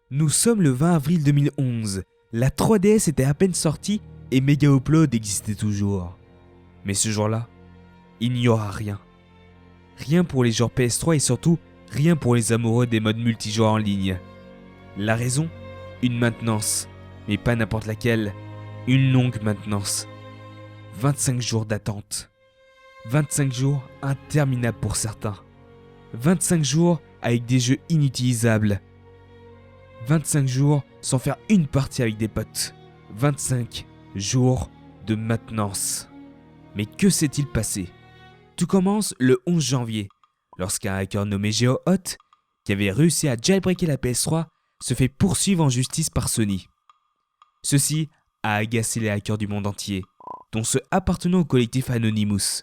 Nous sommes le 20 avril 2011. La 3DS était à peine sortie et Mega Upload existait toujours. Mais ce jour-là, il n'y aura rien. Rien pour les joueurs PS3 et surtout, rien pour les amoureux des modes multijoueurs en ligne. La raison ? Une maintenance. Mais pas n'importe laquelle. Une longue maintenance. 25 jours d'attente. 25 jours interminables pour certains. 25 jours avec des jeux inutilisables. 25 jours sans faire une partie avec des potes. 25 jours de maintenance. Mais que s'est-il passé ? Tout commence le 11 janvier, lorsqu'un hacker nommé GeoHot, qui avait réussi à jailbreaker la PS3, se fait poursuivre en justice par Sony. Ceci a agacé les hackers du monde entier, dont ceux appartenant au collectif Anonymous.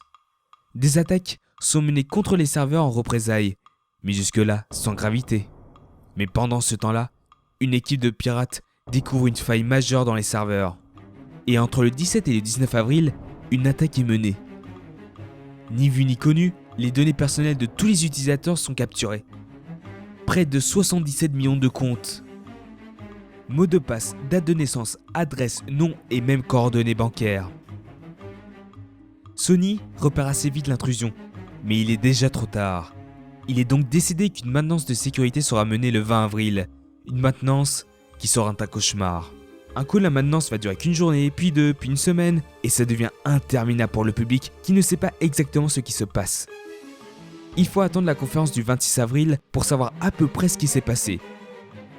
Des attaques sont menées contre les serveurs en représailles, mais jusque-là sans gravité. Mais pendant ce temps-là, une équipe de pirates découvre une faille majeure dans les serveurs. Et entre le 17 et le 19 avril, une attaque est menée. Ni vu ni connu, les données personnelles de tous les utilisateurs sont capturées. Près de 77 millions de comptes. Mots de passe, date de naissance, adresse, nom et même coordonnées bancaires. Sony repère assez vite l'intrusion, mais il est déjà trop tard. Il est donc décidé qu'une maintenance de sécurité sera menée le 20 avril. Une maintenance qui sera un cauchemar. Un coup, la maintenance va durer qu'une journée, puis deux, puis une semaine, et ça devient interminable pour le public qui ne sait pas exactement ce qui se passe. Il faut attendre la conférence du 26 avril pour savoir à peu près ce qui s'est passé.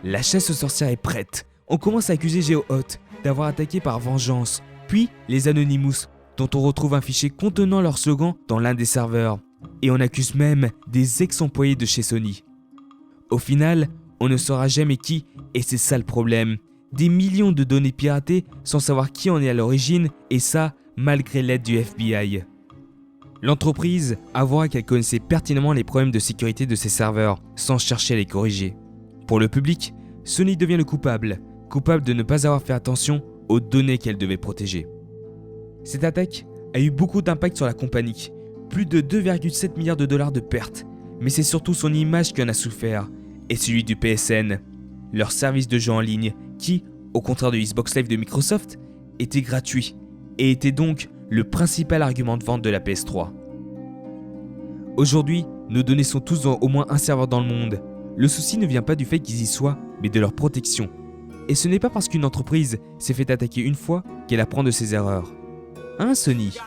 La chasse aux sorcières est prête. On commence à accuser GeoHot d'avoir attaqué par vengeance, puis les Anonymous, dont on retrouve un fichier contenant leur slogan dans l'un des serveurs. Et on accuse même des ex-employés de chez Sony. Au final, on ne saura jamais qui, et c'est ça le problème. Des millions de données piratées sans savoir qui en est à l'origine, et ça, malgré l'aide du FBI. L'entreprise avouera qu'elle connaissait pertinemment les problèmes de sécurité de ses serveurs, sans chercher à les corriger. Pour le public, Sony devient le coupable de ne pas avoir fait attention aux données qu'elle devait protéger. Cette attaque a eu beaucoup d'impact sur la compagnie, plus de 2,7 milliards de dollars de pertes, mais c'est surtout son image qui en a souffert, et celui du PSN, leur service de jeu en ligne qui, au contraire de Xbox Live de Microsoft, était gratuit et était donc le principal argument de vente de la PS3. Aujourd'hui, nos données sont tous dans au moins un serveur dans le monde. Le souci ne vient pas du fait qu'ils y soient, mais de leur protection. Et ce n'est pas parce qu'une entreprise s'est fait attaquer une fois qu'elle apprend de ses erreurs. Hein, Sony ?